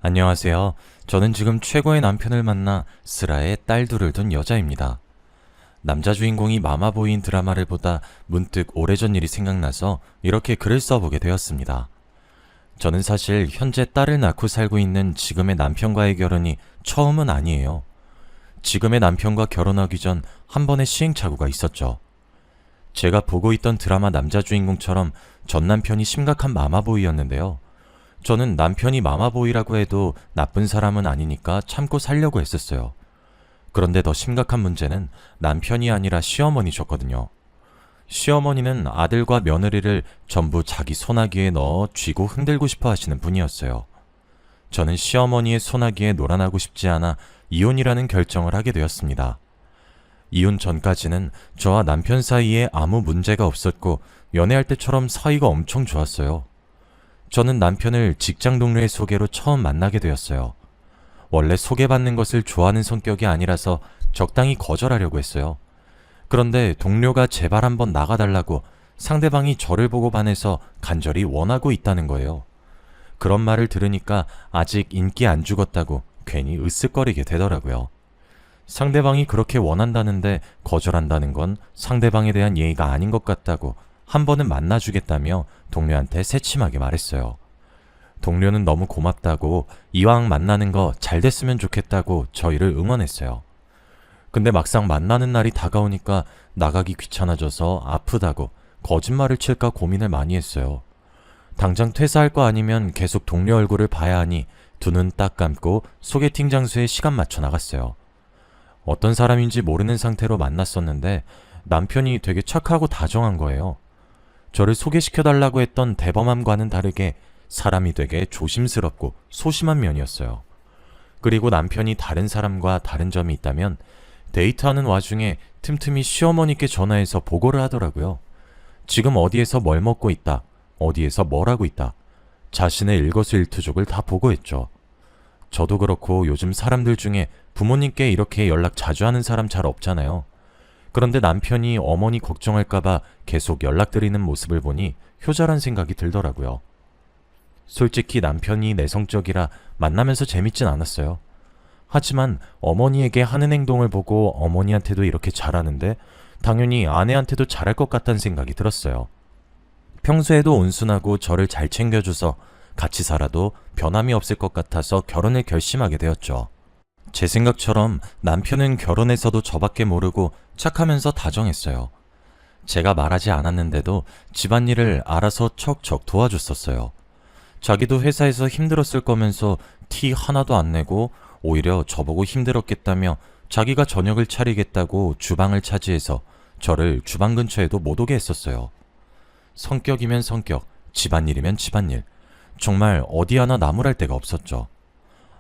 안녕하세요. 저는 지금 최고의 남편을 만나 슬아의 딸 둘을 둔 여자입니다. 남자 주인공이 마마보이인 드라마를 보다 문득 오래전 일이 생각나서 이렇게 글을 써보게 되었습니다. 저는 사실 현재 딸을 낳고 살고 있는 지금의 남편과의 결혼이 처음은 아니에요. 지금의 남편과 결혼하기 전 한 번의 시행착오가 있었죠. 제가 보고 있던 드라마 남자 주인공처럼 전 남편이 심각한 마마보이였는데요. 저는 남편이 마마보이라고 해도 나쁜 사람은 아니니까 참고 살려고 했었어요. 그런데 더 심각한 문제는 남편이 아니라 시어머니셨거든요. 시어머니는 아들과 며느리를 전부 자기 소나기에 넣어 쥐고 흔들고 싶어 하시는 분이었어요. 저는 시어머니의 소나기에 놀아나고 싶지 않아 이혼이라는 결정을 하게 되었습니다. 이혼 전까지는 저와 남편 사이에 아무 문제가 없었고 연애할 때처럼 사이가 엄청 좋았어요. 저는 남편을 직장 동료의 소개로 처음 만나게 되었어요. 원래 소개받는 것을 좋아하는 성격이 아니라서 적당히 거절하려고 했어요. 그런데 동료가 제발 한번 나가달라고 상대방이 저를 보고 반해서 간절히 원하고 있다는 거예요. 그런 말을 들으니까 아직 인기 안 죽었다고 괜히 으쓱거리게 되더라고요. 상대방이 그렇게 원한다는데 거절한다는 건 상대방에 대한 예의가 아닌 것 같다고 한 번은 만나주겠다며 동료한테 새침하게 말했어요. 동료는 너무 고맙다고 이왕 만나는 거 잘 됐으면 좋겠다고 저희를 응원했어요. 근데 막상 만나는 날이 다가오니까 나가기 귀찮아져서 아프다고 거짓말을 칠까 고민을 많이 했어요. 당장 퇴사할 거 아니면 계속 동료 얼굴을 봐야 하니 두 눈 딱 감고 소개팅 장소에 시간 맞춰 나갔어요. 어떤 사람인지 모르는 상태로 만났었는데 남편이 되게 착하고 다정한 거예요. 저를 소개시켜달라고 했던 대범함과는 다르게 사람이 되게 조심스럽고 소심한 면이었어요. 그리고 남편이 다른 사람과 다른 점이 있다면 데이트하는 와중에 틈틈이 시어머니께 전화해서 보고를 하더라고요. 지금 어디에서 뭘 먹고 있다, 어디에서 뭘 하고 있다, 자신의 일거수일투족을 다 보고했죠. 저도 그렇고 요즘 사람들 중에 부모님께 이렇게 연락 자주 하는 사람 잘 없잖아요. 그런데 남편이 어머니 걱정할까봐 계속 연락드리는 모습을 보니 효자란 생각이 들더라고요. 솔직히 남편이 내성적이라 만나면서 재밌진 않았어요. 하지만 어머니에게 하는 행동을 보고 어머니한테도 이렇게 잘하는데 당연히 아내한테도 잘할 것 같다는 생각이 들었어요. 평소에도 온순하고 저를 잘 챙겨줘서 같이 살아도 변함이 없을 것 같아서 결혼을 결심하게 되었죠. 제 생각처럼 남편은 결혼해서도 저밖에 모르고 착하면서 다정했어요. 제가 말하지 않았는데도 집안일을 알아서 척척 도와줬었어요. 자기도 회사에서 힘들었을 거면서 티 하나도 안 내고 오히려 저보고 힘들었겠다며 자기가 저녁을 차리겠다고 주방을 차지해서 저를 주방 근처에도 못 오게 했었어요. 성격이면 성격, 집안일이면 집안일, 정말 어디 하나 나무랄 데가 없었죠.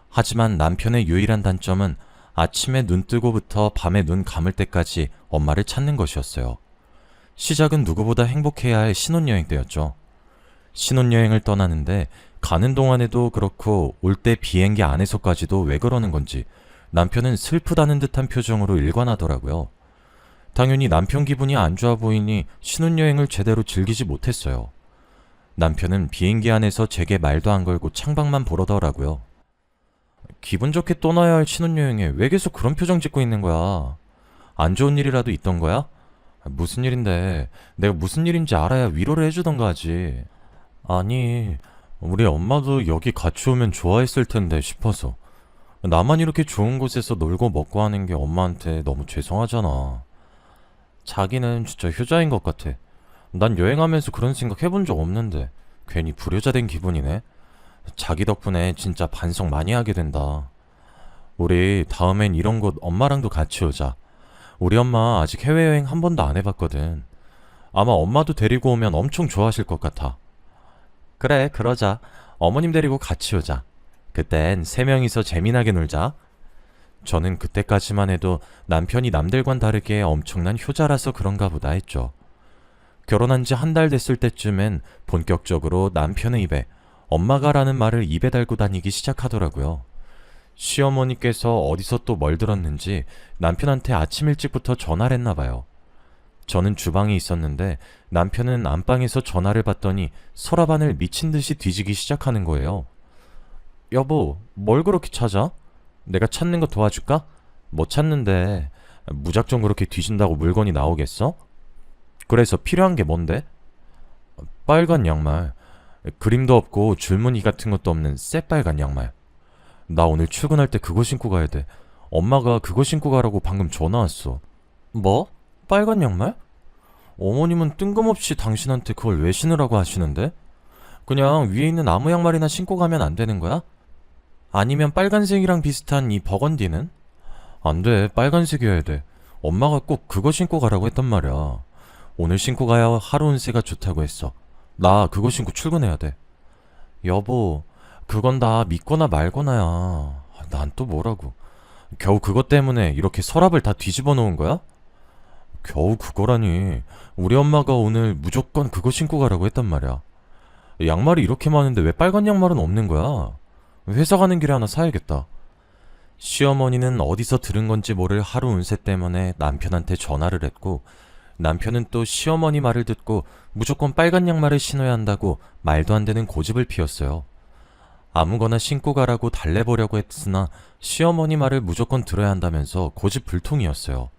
하지만 남편의 유일한 단점은 아침에 눈 뜨고부터 밤에 눈 감을 때까지 엄마를 찾는 것이었어요. 시작은 누구보다 행복해야 할 신혼여행 때였죠. 신혼여행을 떠나는데 가는 동안에도 그렇고 올 때 비행기 안에서까지도 왜 그러는 건지 남편은 슬프다는 듯한 표정으로 일관하더라고요. 당연히 남편 기분이 안 좋아 보이니 신혼여행을 제대로 즐기지 못했어요. 남편은 비행기 안에서 제게 말도 안 걸고 창밖만 보러더라고요. 기분 좋게 떠나야 할 신혼여행에 왜 계속 그런 표정 짓고 있는 거야? 안 좋은 일이라도 있던 거야? 무슨 일인데 내가 무슨 일인지 알아야 위로를 해주던가 하지. 아니, 우리 엄마도 여기 같이 오면 좋아했을 텐데 싶어서. 나만 이렇게 좋은 곳에서 놀고 먹고 하는 게 엄마한테 너무 죄송하잖아. 자기는 진짜 효자인 것 같아. 난 여행하면서 그런 생각 해본 적 없는데 괜히 불효자 된 기분이네. 자기 덕분에 진짜 반성 많이 하게 된다. 우리 다음엔 이런 곳 엄마랑도 같이 오자. 우리 엄마 아직 해외여행 한 번도 안 해봤거든. 아마 엄마도 데리고 오면 엄청 좋아하실 것 같아. 그래, 그러자. 어머님 데리고 같이 오자. 그땐 세 명이서 재미나게 놀자. 저는 그때까지만 해도 남편이 남들과는 다르게 엄청난 효자라서 그런가 보다 했죠. 결혼한 지 한 달 됐을 때쯤엔 본격적으로 남편의 입에 엄마가라는 말을 입에 달고 다니기 시작하더라고요. 시어머니께서 어디서 또 뭘 들었는지 남편한테 아침 일찍부터 전화를 했나 봐요. 저는 주방에 있었는데 남편은 안방에서 전화를 받더니 서랍안을 미친 듯이 뒤지기 시작하는 거예요. 여보, 뭘 그렇게 찾아? 내가 찾는 거 도와줄까? 뭐 찾는데 무작정 그렇게 뒤진다고 물건이 나오겠어? 그래서 필요한 게 뭔데? 빨간 양말. 그림도 없고 줄무늬 같은 것도 없는 새빨간 양말. 나 오늘 출근할 때 그거 신고 가야 돼. 엄마가 그거 신고 가라고 방금 전화 왔어. 뭐? 빨간 양말? 어머님은 뜬금없이 당신한테 그걸 왜 신으라고 하시는데? 그냥 위에 있는 아무 양말이나 신고 가면 안 되는 거야? 아니면 빨간색이랑 비슷한 이 버건디는? 안 돼, 빨간색이어야 돼. 엄마가 꼭 그거 신고 가라고 했단 말이야. 오늘 신고 가야 하루 운세가 좋다고 했어. 나 그거 신고 출근해야 돼. 여보, 그건 다 믿거나 말거나야. 난 또 뭐라고. 겨우 그것 때문에 이렇게 서랍을 다 뒤집어 놓은 거야? 겨우 그거라니. 우리 엄마가 오늘 무조건 그거 신고 가라고 했단 말이야. 양말이 이렇게 많은데 왜 빨간 양말은 없는 거야? 회사 가는 길에 하나 사야겠다. 시어머니는 어디서 들은 건지 모를 하루 운세 때문에 남편한테 전화를 했고, 남편은 또 시어머니 말을 듣고 무조건 빨간 양말을 신어야 한다고 말도 안 되는 고집을 피웠어요. 아무거나 신고 가라고 달래보려고 했으나 시어머니 말을 무조건 들어야 한다면서 고집불통이었어요.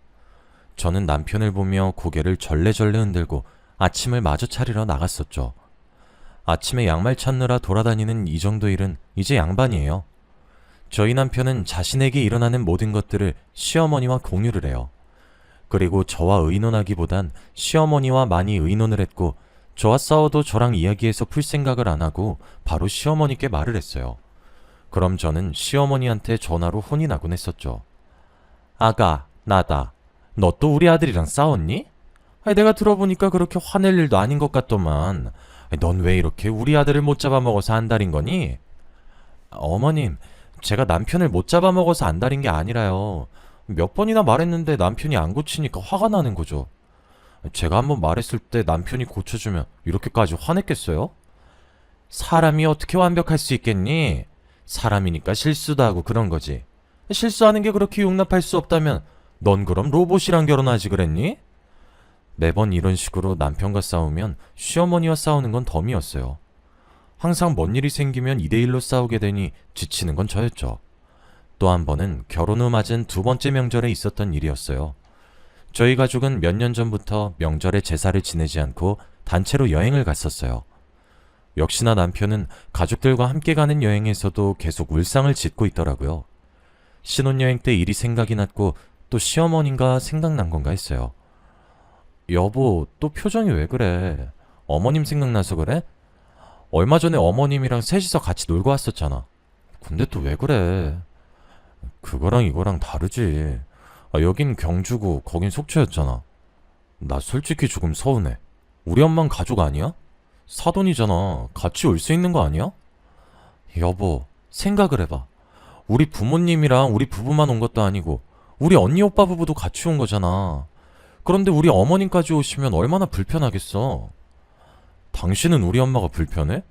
저는 남편을 보며 고개를 절레절레 흔들고 아침을 마저 차리러 나갔었죠. 아침에 양말 찾느라 돌아다니는 이 정도 일은 이제 양반이에요. 저희 남편은 자신에게 일어나는 모든 것들을 시어머니와 공유를 해요. 그리고 저와 의논하기보단 시어머니와 많이 의논을 했고, 저와 싸워도 저랑 이야기해서 풀 생각을 안 하고 바로 시어머니께 말을 했어요. 그럼 저는 시어머니한테 전화로 혼이 나곤 했었죠. 아가, 나다. 너 또 우리 아들이랑 싸웠니? 내가 들어보니까 그렇게 화낼 일도 아닌 것 같더만. 넌 왜 이렇게 우리 아들을 못 잡아먹어서 안달인 거니? 어머님, 제가 남편을 못 잡아먹어서 안달인 게 아니라요. 몇 번이나 말했는데 남편이 안 고치니까 화가 나는 거죠. 제가 한번 말했을 때 남편이 고쳐주면 이렇게까지 화냈겠어요? 사람이 어떻게 완벽할 수 있겠니? 사람이니까 실수도 하고 그런 거지. 실수하는 게 그렇게 용납할 수 없다면 넌 그럼 로봇이랑 결혼하지 그랬니? 매번 이런 식으로 남편과 싸우면 시어머니와 싸우는 건 덤이었어요. 항상 뭔 일이 생기면 2대1로 싸우게 되니 지치는 건 저였죠. 또 한 번은 결혼 후 맞은 두 번째 명절에 있었던 일이었어요. 저희 가족은 몇 년 전부터 명절에 제사를 지내지 않고 단체로 여행을 갔었어요. 역시나 남편은 가족들과 함께 가는 여행에서도 계속 울상을 짓고 있더라고요. 신혼여행 때 일이 생각이 났고 또 시어머니가 생각난 건가 했어요. 여보, 또 표정이 왜 그래? 어머님 생각나서 그래? 얼마 전에 어머님이랑 셋이서 같이 놀고 왔었잖아. 근데 또 왜 그래? 그거랑 이거랑 다르지. 여긴 경주고 거긴 속초였잖아. 나 솔직히 조금 서운해. 우리 엄만 가족 아니야? 사돈이잖아. 같이 올 수 있는 거 아니야? 여보, 생각을 해봐. 우리 부모님이랑 우리 부부만 온 것도 아니고 우리 언니 오빠 부부도 같이 온 거잖아. 그런데 우리 어머님까지 오시면 얼마나 불편하겠어. 당신은 우리 엄마가 불편해?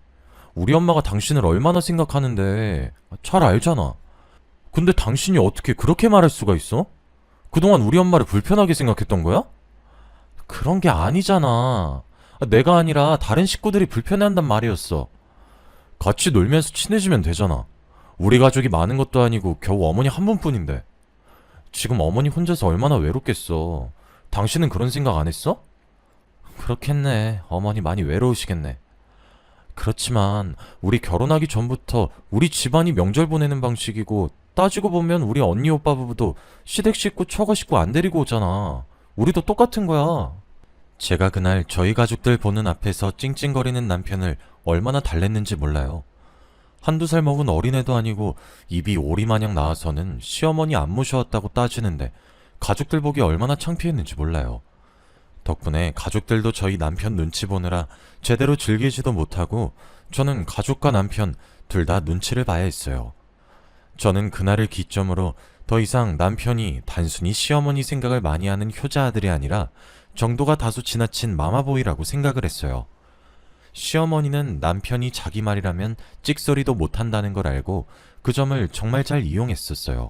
우리 엄마가 당신을 얼마나 생각하는데 잘 알잖아. 근데 당신이 어떻게 그렇게 말할 수가 있어? 그동안 우리 엄마를 불편하게 생각했던 거야? 그런 게 아니잖아. 내가 아니라 다른 식구들이 불편해한단 말이었어. 같이 놀면서 친해지면 되잖아. 우리 가족이 많은 것도 아니고 겨우 어머니 한 분뿐인데. 지금 어머니 혼자서 얼마나 외롭겠어. 당신은 그런 생각 안 했어? 그렇겠네. 어머니 많이 외로우시겠네. 그렇지만 우리 결혼하기 전부터 우리 집안이 명절 보내는 방식이고, 따지고 보면 우리 언니 오빠 부부도 시댁 식구 처가 식구 안 데리고 오잖아. 우리도 똑같은 거야. 제가 그날 저희 가족들 보는 앞에서 찡찡거리는 남편을 얼마나 달랬는지 몰라요. 한두 살 먹은 어린애도 아니고 입이 오리마냥 나와서는 시어머니 안 모셔왔다고 따지는데 가족들 보기 얼마나 창피했는지 몰라요. 덕분에 가족들도 저희 남편 눈치 보느라 제대로 즐기지도 못하고 저는 가족과 남편 둘 다 눈치를 봐야 했어요. 저는 그날을 기점으로 더 이상 남편이 단순히 시어머니 생각을 많이 하는 효자 아들이 아니라 정도가 다소 지나친 마마보이라고 생각을 했어요. 시어머니는 남편이 자기 말이라면 찍소리도 못한다는 걸 알고 그 점을 정말 잘 이용했었어요.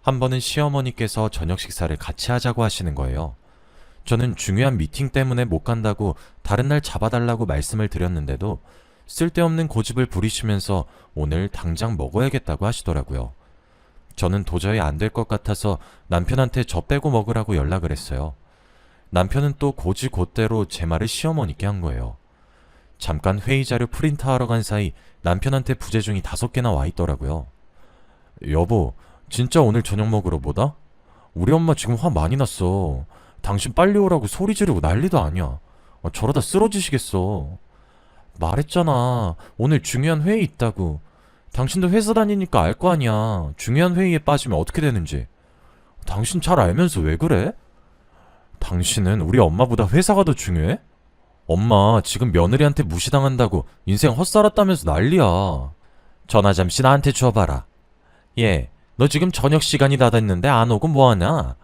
한 번은 시어머니께서 저녁 식사를 같이 하자고 하시는 거예요. 저는 중요한 미팅 때문에 못 간다고 다른 날 잡아달라고 말씀을 드렸는데도 쓸데없는 고집을 부리시면서 오늘 당장 먹어야겠다고 하시더라고요. 저는 도저히 안 될 것 같아서 남편한테 저 빼고 먹으라고 연락을 했어요. 남편은 또 곧대로 제 말을 시어머니께 한 거예요. 잠깐 회의 자료 프린트하러 간 사이 남편한테 부재중이 5개나 와 있더라고요. 여보, 진짜 오늘 저녁 먹으러 뭐다? 우리 엄마 지금 화 많이 났어. 당신 빨리 오라고 소리 지르고 난리도 아니야. 저러다 쓰러지시겠어. 말했잖아. 오늘 중요한 회의 있다고. 당신도 회사 다니니까 알 거 아니야. 중요한 회의에 빠지면 어떻게 되는지. 당신 잘 알면서 왜 그래? 당신은 우리 엄마보다 회사가 더 중요해? 엄마 지금 며느리한테 무시당한다고 인생 헛살았다면서 난리야. 전화 잠시 나한테 줘봐라. 얘, 너 지금 저녁 시간이 다 됐는데 안 오고 뭐하냐?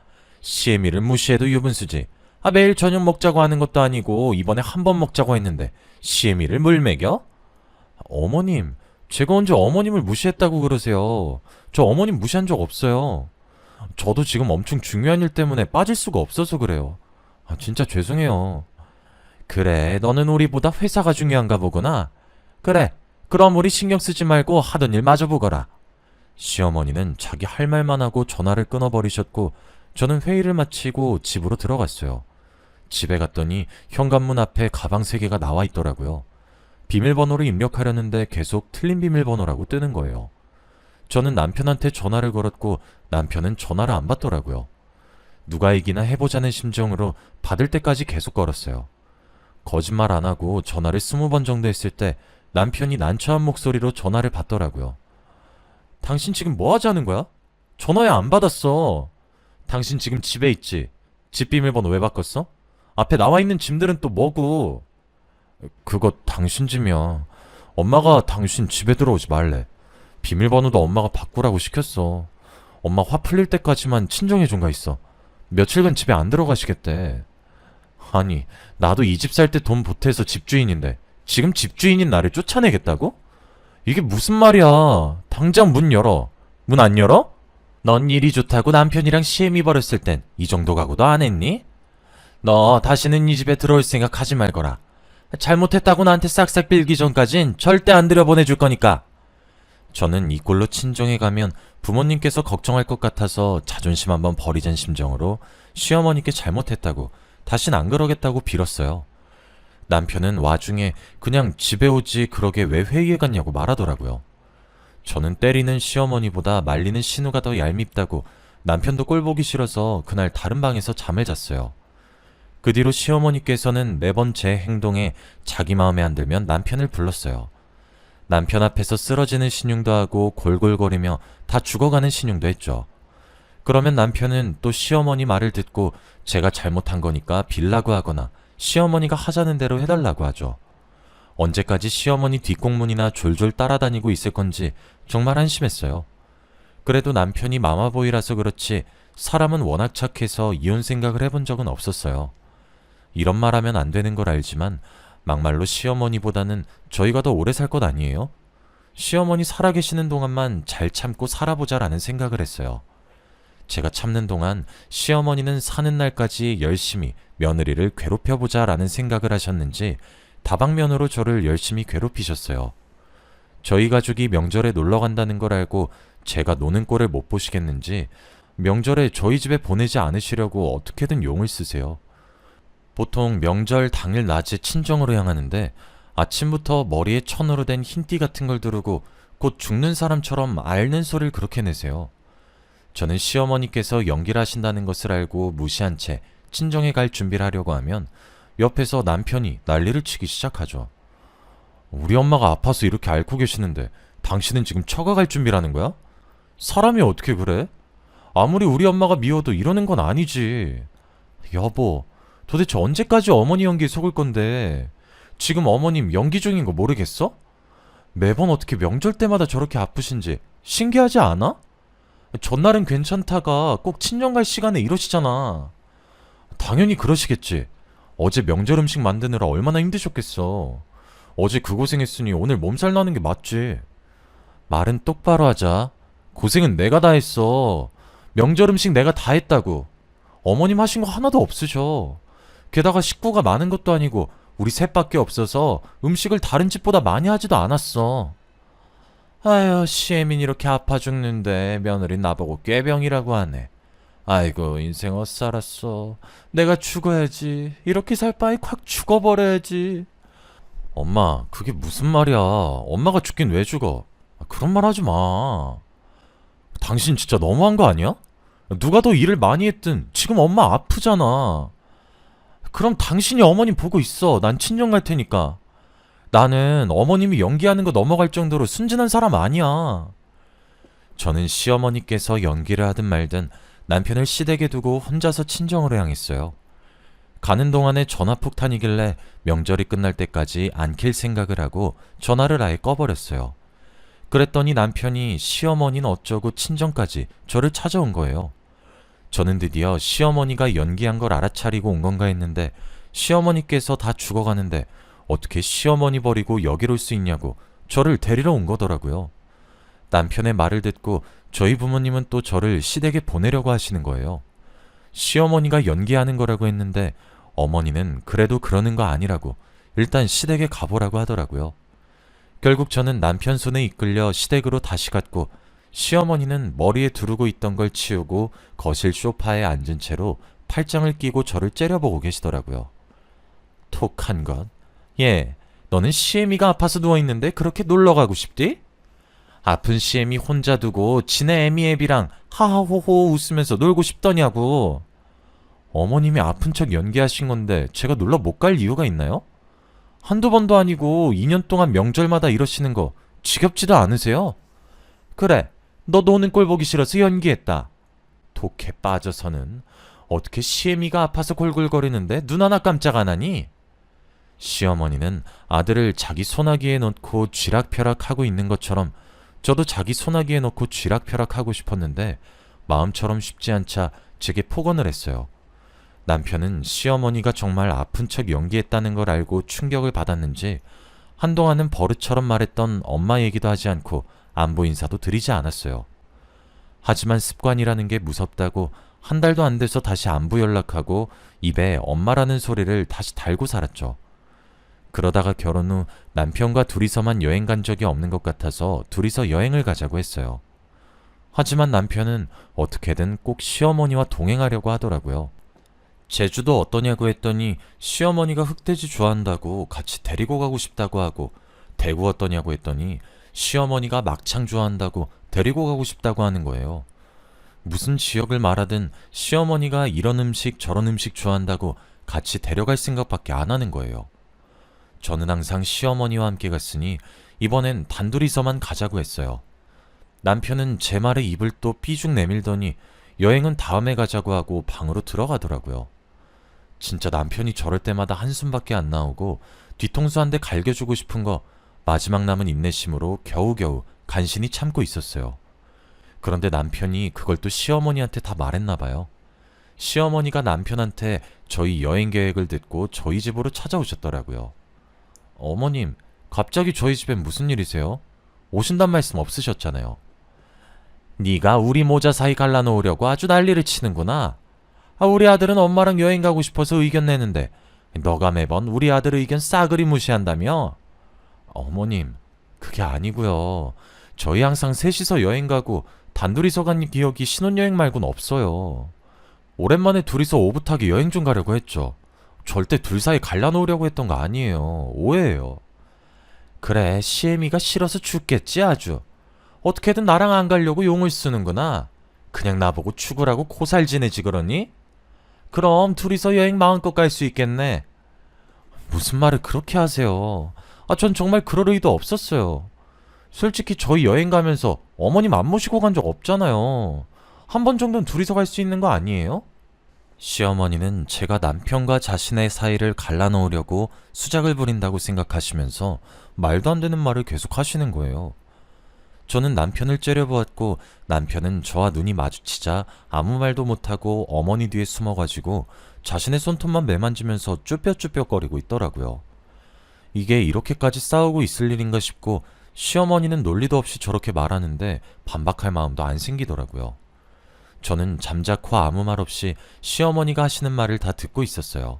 시애미를 무시해도 유분수지. 매일 저녁 먹자고 하는 것도 아니고 이번에 한 번 먹자고 했는데 시애미를 물 먹여? 어머님, 제가 언제 어머님을 무시했다고 그러세요. 저 어머님 무시한 적 없어요. 저도 지금 엄청 중요한 일 때문에 빠질 수가 없어서 그래요. 진짜 죄송해요. 그래, 너는 우리보다 회사가 중요한가 보구나. 그래, 그럼 우리 신경 쓰지 말고 하던 일 마저 보거라. 시어머니는 자기 할 말만 하고 전화를 끊어버리셨고 저는 회의를 마치고 집으로 들어갔어요. 집에 갔더니 현관문 앞에 가방 3개가 나와 있더라고요. 비밀번호를 입력하려는데 계속 틀린 비밀번호라고 뜨는 거예요. 저는 남편한테 전화를 걸었고 남편은 전화를 안 받더라고요. 누가 이기나 해보자는 심정으로 받을 때까지 계속 걸었어요. 거짓말 안 하고 전화를 20번 정도 했을 때 남편이 난처한 목소리로 전화를 받더라고요. 당신 지금 뭐 하자는 거야? 전화 왜 안 받았어? 당신 지금 집에 있지? 집 비밀번호 왜 바꿨어? 앞에 나와 있는 짐들은 또 뭐고? 그거 당신 짐이야. 엄마가 당신 집에 들어오지 말래. 비밀번호도 엄마가 바꾸라고 시켰어. 엄마 화 풀릴 때까지만 친정에 좀 가 있어. 며칠간 집에 안 들어가시겠대. 아니, 나도 이 집 살 때 돈 보태서 집주인인데 지금 집주인인 나를 쫓아내겠다고? 이게 무슨 말이야. 당장 문 열어. 문 안 열어? 넌 일이 좋다고 남편이랑 시애미 벌였을 땐 이 정도 각오도 안 했니? 너 다시는 이 집에 들어올 생각 하지 말거라. 잘못했다고 나한테 싹싹 빌기 전까진 절대 안 들여보내줄 거니까. 저는 이 꼴로 친정에 가면 부모님께서 걱정할 것 같아서 자존심 한번 버리자는 심정으로 시어머니께 잘못했다고 다신 안 그러겠다고 빌었어요. 남편은 와중에 그냥 집에 오지 그러게 왜 회의에 갔냐고 말하더라고요. 저는 때리는 시어머니보다 말리는 신우가 더 얄밉다고 남편도 꼴 보기 싫어서 그날 다른 방에서 잠을 잤어요. 그 뒤로 시어머니께서는 매번 제 행동에 자기 마음에 안 들면 남편을 불렀어요. 남편 앞에서 쓰러지는 신용도 하고 골골거리며 다 죽어가는 신용도 했죠. 그러면 남편은 또 시어머니 말을 듣고 제가 잘못한 거니까 빌라고 하거나 시어머니가 하자는 대로 해달라고 하죠. 언제까지 시어머니 뒷공문이나 졸졸 따라다니고 있을 건지 정말 한심했어요. 그래도 남편이 마마보이라서 그렇지 사람은 워낙 착해서 이혼 생각을 해본 적은 없었어요. 이런 말 하면 안 되는 걸 알지만 막말로 시어머니보다는 저희가 더 오래 살 것 아니에요? 시어머니 살아계시는 동안만 잘 참고 살아보자라는 생각을 했어요. 제가 참는 동안 시어머니는 사는 날까지 열심히 며느리를 괴롭혀보자라는 생각을 하셨는지 다방면으로 저를 열심히 괴롭히셨어요. 저희 가족이 명절에 놀러 간다는 걸 알고 제가 노는 꼴을 못 보시겠는지 명절에 저희 집에 보내지 않으시려고 어떻게든 용을 쓰세요. 보통 명절 당일 낮에 친정으로 향하는데 아침부터 머리에 천으로 된 흰띠 같은 걸 두르고 곧 죽는 사람처럼 앓는 소리를 그렇게 내세요. 저는 시어머니께서 연기를 하신다는 것을 알고 무시한 채 친정에 갈 준비를 하려고 하면 옆에서 남편이 난리를 치기 시작하죠. 우리 엄마가 아파서 이렇게 앓고 계시는데 당신은 지금 처가갈 준비라는 거야? 사람이 어떻게 그래? 아무리 우리 엄마가 미워도 이러는 건 아니지. 여보, 도대체 언제까지 어머니 연기에 속을 건데 지금 어머님 연기 중인 거 모르겠어? 매번 어떻게 명절 때마다 저렇게 아프신지 신기하지 않아? 전날은 괜찮다가 꼭 친정 갈 시간에 이러시잖아. 당연히 그러시겠지. 어제 명절 음식 만드느라 얼마나 힘드셨겠어. 어제 그 고생했으니 오늘 몸살 나는 게 맞지. 말은 똑바로 하자. 고생은 내가 다 했어. 명절 음식 내가 다 했다고. 어머님 하신 거 하나도 없으셔. 게다가 식구가 많은 것도 아니고 우리 셋밖에 없어서 음식을 다른 집보다 많이 하지도 않았어. 아유, 시애민 이렇게 아파 죽는데 며느리 나보고 꾀병이라고 하네. 아이고, 인생 엇살았어. 내가 죽어야지. 이렇게 살 바에 콱 죽어버려야지. 엄마, 그게 무슨 말이야. 엄마가 죽긴 왜 죽어. 그런 말 하지 마. 당신 진짜 너무한 거 아니야? 누가 더 일을 많이 했든 지금 엄마 아프잖아. 그럼 당신이 어머님 보고 있어. 난 친정 갈 테니까. 나는 어머님이 연기하는 거 넘어갈 정도로 순진한 사람 아니야. 저는 시어머니께서 연기를 하든 말든 남편을 시댁에 두고 혼자서 친정으로 향했어요. 가는 동안에 전화폭탄이길래 명절이 끝날 때까지 안 킬 생각을 하고 전화를 아예 꺼버렸어요. 그랬더니 남편이 시어머니는 어쩌고 친정까지 저를 찾아온 거예요. 저는 드디어 시어머니가 연기한 걸 알아차리고 온 건가 했는데 시어머니께서 다 죽어가는데 어떻게 시어머니 버리고 여길 올 수 있냐고 저를 데리러 온 거더라고요. 남편의 말을 듣고 저희 부모님은 또 저를 시댁에 보내려고 하시는 거예요. 시어머니가 연기하는 거라고 했는데 어머니는 그래도 그러는 거 아니라고 일단 시댁에 가보라고 하더라고요. 결국 저는 남편 손에 이끌려 시댁으로 다시 갔고 시어머니는 머리에 두르고 있던 걸 치우고 거실 소파에 앉은 채로 팔짱을 끼고 저를 째려보고 계시더라고요. 톡한 것. 예, 너는 시애미가 아파서 누워있는데 그렇게 놀러가고 싶디? 아픈 시애미 혼자 두고 지네 애미애비랑 하하호호 웃으면서 놀고 싶더냐고. 어머님이 아픈 척 연기하신 건데 제가 놀러 못 갈 이유가 있나요? 한두 번도 아니고 2년 동안 명절마다 이러시는 거 지겹지도 않으세요? 그래, 너 노는 꼴 보기 싫어서 연기했다. 독해 빠져서는 어떻게 시애미가 아파서 골골거리는데 눈 하나 깜짝 안 하니? 시어머니는 아들을 자기 소나기에 넣고 쥐락펴락하고 있는 것처럼 저도 자기 소나기에 넣고 쥐락펴락하고 싶었는데 마음처럼 쉽지 않자 제게 폭언을 했어요. 남편은 시어머니가 정말 아픈 척 연기했다는 걸 알고 충격을 받았는지 한동안은 버릇처럼 말했던 엄마 얘기도 하지 않고 안부 인사도 드리지 않았어요. 하지만 습관이라는 게 무섭다고 한 달도 안 돼서 다시 안부 연락하고 입에 엄마라는 소리를 다시 달고 살았죠. 그러다가 결혼 후 남편과 둘이서만 여행 간 적이 없는 것 같아서 둘이서 여행을 가자고 했어요. 하지만 남편은 어떻게든 꼭 시어머니와 동행하려고 하더라고요. 제주도 어떠냐고 했더니 시어머니가 흑돼지 좋아한다고 같이 데리고 가고 싶다고 하고, 대구 어떠냐고 했더니 시어머니가 막창 좋아한다고 데리고 가고 싶다고 하는 거예요. 무슨 지역을 말하든 시어머니가 이런 음식 저런 음식 좋아한다고 같이 데려갈 생각밖에 안 하는 거예요. 저는 항상 시어머니와 함께 갔으니 이번엔 단둘이서만 가자고 했어요. 남편은 제 말에 입을 또 삐죽 내밀더니 여행은 다음에 가자고 하고 방으로 들어가더라고요. 진짜 남편이 저럴 때마다 한숨밖에 안 나오고 뒤통수 한 대 갈겨주고 싶은 거 마지막 남은 인내심으로 겨우겨우 간신히 참고 있었어요. 그런데 남편이 그걸 또 시어머니한테 다 말했나 봐요. 시어머니가 남편한테 저희 여행 계획을 듣고 저희 집으로 찾아오셨더라고요. 어머님, 갑자기 저희 집엔 무슨 일이세요? 오신단 말씀 없으셨잖아요. 네가 우리 모자 사이 갈라놓으려고 아주 난리를 치는구나. 우리 아들은 엄마랑 여행 가고 싶어서 의견 내는데 너가 매번 우리 아들 의견 싸그리 무시한다며? 어머님, 그게 아니고요. 저희 항상 셋이서 여행 가고 단둘이서 간 기억이 신혼여행 말고는 없어요. 오랜만에 둘이서 오붓하게 여행 좀 가려고 했죠. 절대 둘 사이 갈라놓으려고 했던 거 아니에요. 오해예요. 그래, 시애미가 싫어서 죽겠지 아주. 어떻게든 나랑 안 가려고 용을 쓰는구나. 그냥 나보고 죽으라고 코살 지내지 그러니? 그럼 둘이서 여행 마음껏 갈 수 있겠네. 무슨 말을 그렇게 하세요. 전 정말 그럴 의도 없었어요. 솔직히 저희 여행 가면서 어머님 안 모시고 간 적 없잖아요. 한 번 정도는 둘이서 갈 수 있는 거 아니에요? 시어머니는 제가 남편과 자신의 사이를 갈라놓으려고 수작을 부린다고 생각하시면서 말도 안 되는 말을 계속 하시는 거예요. 저는 남편을 째려보았고 남편은 저와 눈이 마주치자 아무 말도 못하고 어머니 뒤에 숨어가지고 자신의 손톱만 매만지면서 쭈뼛쭈뼛거리고 있더라고요. 이게 이렇게까지 싸우고 있을 일인가 싶고 시어머니는 논리도 없이 저렇게 말하는데 반박할 마음도 안 생기더라고요. 저는 잠자코 아무 말 없이 시어머니가 하시는 말을 다 듣고 있었어요.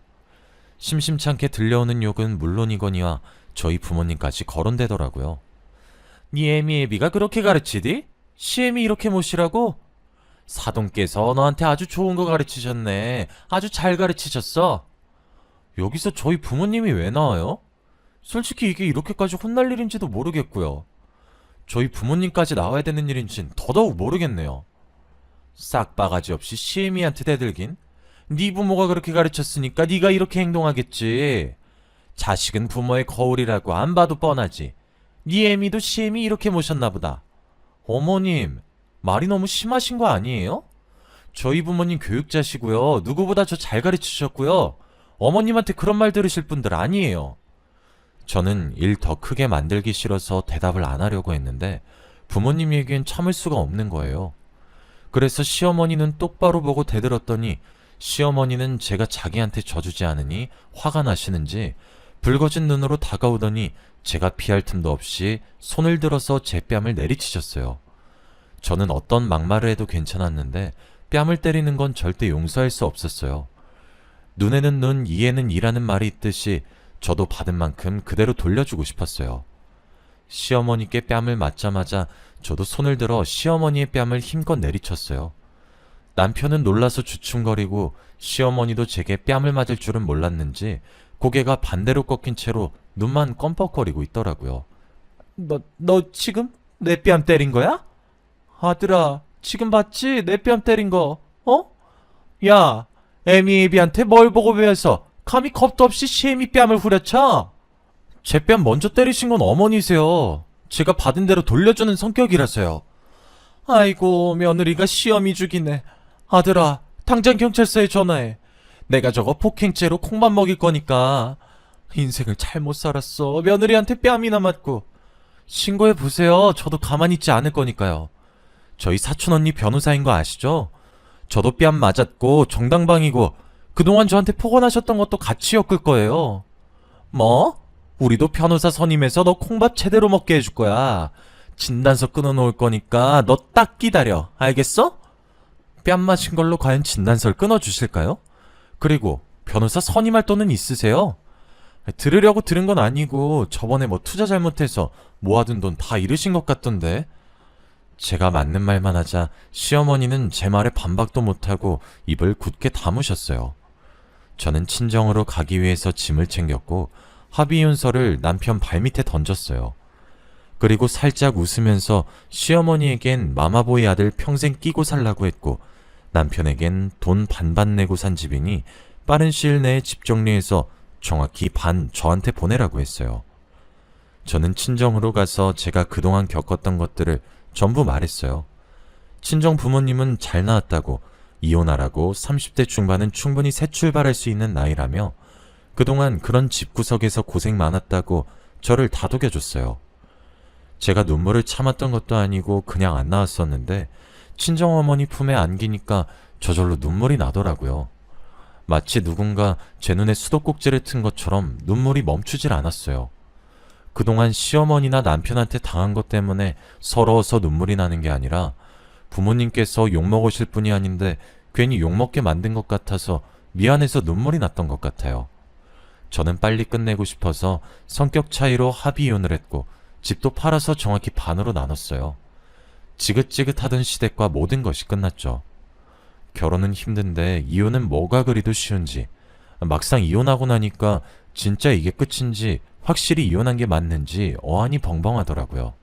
심심찮게 들려오는 욕은 물론이거니와 저희 부모님까지 거론되더라고요. 니 애미애비가 그렇게 가르치디? 시애미 이렇게 모시라고? 사돈께서 너한테 아주 좋은 거 가르치셨네. 아주 잘 가르치셨어. 여기서 저희 부모님이 왜 나와요? 솔직히 이게 이렇게까지 혼날 일인지도 모르겠고요. 저희 부모님까지 나와야 되는 일인지는 더더욱 모르겠네요. 싹바가지 없이 시애미한테 대들긴? 네 부모가 그렇게 가르쳤으니까 네가 이렇게 행동하겠지. 자식은 부모의 거울이라고 안 봐도 뻔하지. 네 애미도 시애미 이렇게 모셨나 보다. 어머님, 말이 너무 심하신 거 아니에요? 저희 부모님 교육자시고요. 누구보다 저 잘 가르치셨고요. 어머님한테 그런 말 들으실 분들 아니에요. 저는 일 더 크게 만들기 싫어서 대답을 안 하려고 했는데 부모님 얘기엔 참을 수가 없는 거예요. 그래서 시어머니는 똑바로 보고 대들었더니 시어머니는 제가 자기한테 져주지 않으니 화가 나시는지 붉어진 눈으로 다가오더니 제가 피할 틈도 없이 손을 들어서 제 뺨을 내리치셨어요. 저는 어떤 막말을 해도 괜찮았는데 뺨을 때리는 건 절대 용서할 수 없었어요. 눈에는 눈, 이에는 이라는 말이 있듯이 저도 받은 만큼 그대로 돌려주고 싶었어요. 시어머니께 뺨을 맞자마자 저도 손을 들어 시어머니의 뺨을 힘껏 내리쳤어요. 남편은 놀라서 주춤거리고 시어머니도 제게 뺨을 맞을 줄은 몰랐는지 고개가 반대로 꺾인 채로 눈만 껌뻑거리고 있더라고요. 너 지금 내 뺨 때린 거야? 아들아, 지금 봤지? 내 뺨 때린 거, 어? 야, 애미애비한테 뭘 보고 배워서 감히 겁도 없이 시애미 뺨을 후려쳐? 제 뺨 먼저 때리신 건 어머니세요. 제가 받은 대로 돌려주는 성격이라서요. 아이고, 며느리가 시어미 죽이네. 아들아, 당장 경찰서에 전화해. 내가 저거 폭행죄로 콩밥 먹일 거니까. 인생을 잘못 살았어. 며느리한테 뺨이나 맞고. 신고해보세요. 저도 가만히 있지 않을 거니까요. 저희 사촌언니 변호사인 거 아시죠? 저도 뺨 맞았고 정당방이고 그동안 저한테 폭언하셨던 것도 같이 엮을 거예요. 뭐? 우리도 변호사 선임해서 너 콩밥 제대로 먹게 해줄 거야. 진단서 끊어놓을 거니까 너 딱 기다려. 알겠어? 뺨 맞은 걸로 과연 진단서를 끊어주실까요? 그리고 변호사 선임할 돈은 있으세요? 들으려고 들은 건 아니고 저번에 뭐 투자 잘못해서 모아둔 돈 다 잃으신 것 같던데. 제가 맞는 말만 하자 시어머니는 제 말에 반박도 못하고 입을 굳게 다무셨어요. 저는 친정으로 가기 위해서 짐을 챙겼고 합의윤서를 남편 발밑에 던졌어요. 그리고 살짝 웃으면서 시어머니에겐 마마보이 아들 평생 끼고 살라고 했고 남편에겐 돈 반반 내고 산 집이니 빠른 시일 내에 집 정리해서 정확히 반 저한테 보내라고 했어요. 저는 친정으로 가서 제가 그동안 겪었던 것들을 전부 말했어요. 친정 부모님은 잘 나왔다고, 이혼하라고 30대 중반은 충분히 새 출발할 수 있는 나이라며 그동안 그런 집구석에서 고생 많았다고 저를 다독여줬어요. 제가 눈물을 참았던 것도 아니고 그냥 안 나왔었는데 친정어머니 품에 안기니까 저절로 눈물이 나더라고요. 마치 누군가 제 눈에 수도꼭지를 튼 것처럼 눈물이 멈추질 않았어요. 그동안 시어머니나 남편한테 당한 것 때문에 서러워서 눈물이 나는 게 아니라 부모님께서 욕먹으실 분이 아닌데 괜히 욕먹게 만든 것 같아서 미안해서 눈물이 났던 것 같아요. 저는 빨리 끝내고 싶어서 성격 차이로 합의이혼을 했고 집도 팔아서 정확히 반으로 나눴어요. 지긋지긋하던 시댁과 모든 것이 끝났죠. 결혼은 힘든데 이혼은 뭐가 그리도 쉬운지, 막상 이혼하고 나니까 진짜 이게 끝인지 확실히 이혼한 게 맞는지 어안이 벙벙하더라고요.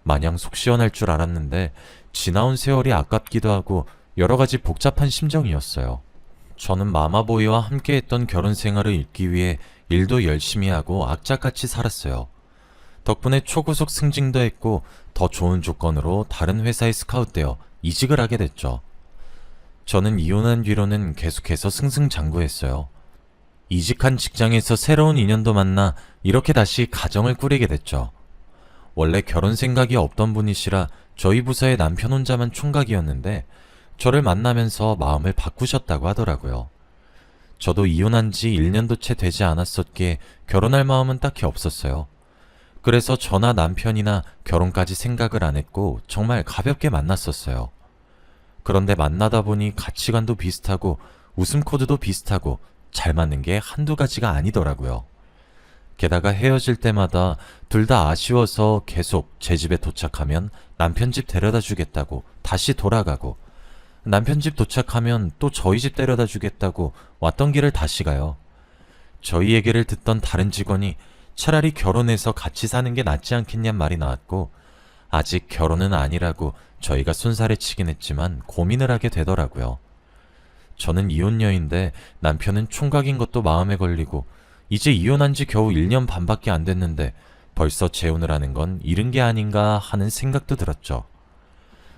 마냥 속 시원할 줄 알았는데 지나온 세월이 아깝기도 하고 여러 가지 복잡한 심정이었어요. 저는 마마보이와 함께했던 결혼 생활을 잊기 위해 일도 열심히 하고 악착같이 살았어요. 덕분에 초고속 승진도 했고 더 좋은 조건으로 다른 회사에 스카웃되어 이직을 하게 됐죠. 저는 이혼한 뒤로는 계속해서 승승장구했어요. 이직한 직장에서 새로운 인연도 만나 이렇게 다시 가정을 꾸리게 됐죠. 원래 결혼 생각이 없던 분이시라 저희 부서의 남편 혼자만 총각이었는데 저를 만나면서 마음을 바꾸셨다고 하더라고요. 저도 이혼한 지 1년도 채 되지 않았었기에 결혼할 마음은 딱히 없었어요. 그래서 저나 남편이나 결혼까지 생각을 안 했고 정말 가볍게 만났었어요. 그런데 만나다 보니 가치관도 비슷하고 웃음 코드도 비슷하고 잘 맞는 게 한두 가지가 아니더라고요. 게다가 헤어질 때마다 둘 다 아쉬워서 계속 제 집에 도착하면 남편 집 데려다 주겠다고 다시 돌아가고, 남편 집 도착하면 또 저희 집 데려다 주겠다고 왔던 길을 다시 가요. 저희 얘기를 듣던 다른 직원이 차라리 결혼해서 같이 사는 게 낫지 않겠냔 말이 나왔고, 아직 결혼은 아니라고 저희가 손살에 치긴 했지만 고민을 하게 되더라고요. 저는 이혼녀인데 남편은 총각인 것도 마음에 걸리고, 이제 이혼한 지 겨우 1년 반밖에 안 됐는데 벌써 재혼을 하는 건 이른 게 아닌가 하는 생각도 들었죠.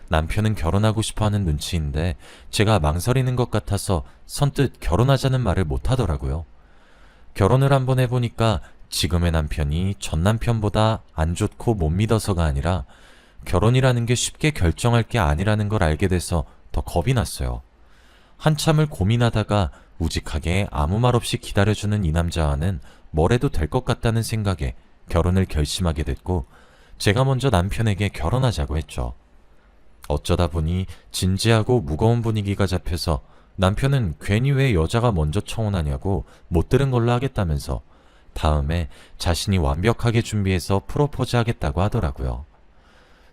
남편은 결혼하고 싶어 하는 눈치인데 제가 망설이는 것 같아서 선뜻 결혼하자는 말을 못 하더라고요. 결혼을 한번 해보니까 지금의 남편이 전 남편보다 안 좋고 못 믿어서가 아니라 결혼이라는 게 쉽게 결정할 게 아니라는 걸 알게 돼서 더 겁이 났어요. 한참을 고민하다가 우직하게 아무 말 없이 기다려주는 이 남자와는 뭘 해도 될 것 같다는 생각에 결혼을 결심하게 됐고, 제가 먼저 남편에게 결혼하자고 했죠. 어쩌다 보니 진지하고 무거운 분위기가 잡혀서 남편은 괜히 왜 여자가 먼저 청혼하냐고 못 들은 걸로 하겠다면서 다음에 자신이 완벽하게 준비해서 프로포즈 하겠다고 하더라고요.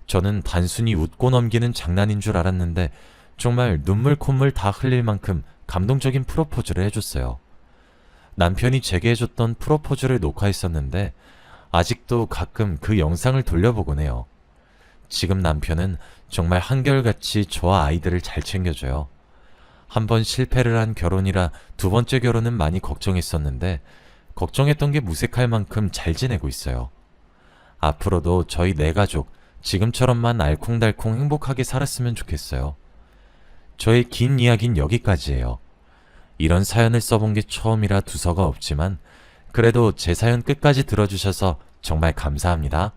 저는 단순히 웃고 넘기는 장난인 줄 알았는데 정말 눈물 콧물 다 흘릴 만큼 감동적인 프로포즈를 해줬어요. 남편이 제게 해줬던 프로포즈를 녹화했었는데 아직도 가끔 그 영상을 돌려보곤 해요. 지금 남편은 정말 한결같이 저와 아이들을 잘 챙겨줘요. 한 번 실패를 한 결혼이라 두 번째 결혼은 많이 걱정했었는데 걱정했던 게 무색할 만큼 잘 지내고 있어요. 앞으로도 저희 네 가족 지금처럼만 알콩달콩 행복하게 살았으면 좋겠어요. 저의 긴 이야기는 여기까지예요. 이런 사연을 써본 게 처음이라 두서가 없지만 그래도 제 사연 끝까지 들어주셔서 정말 감사합니다.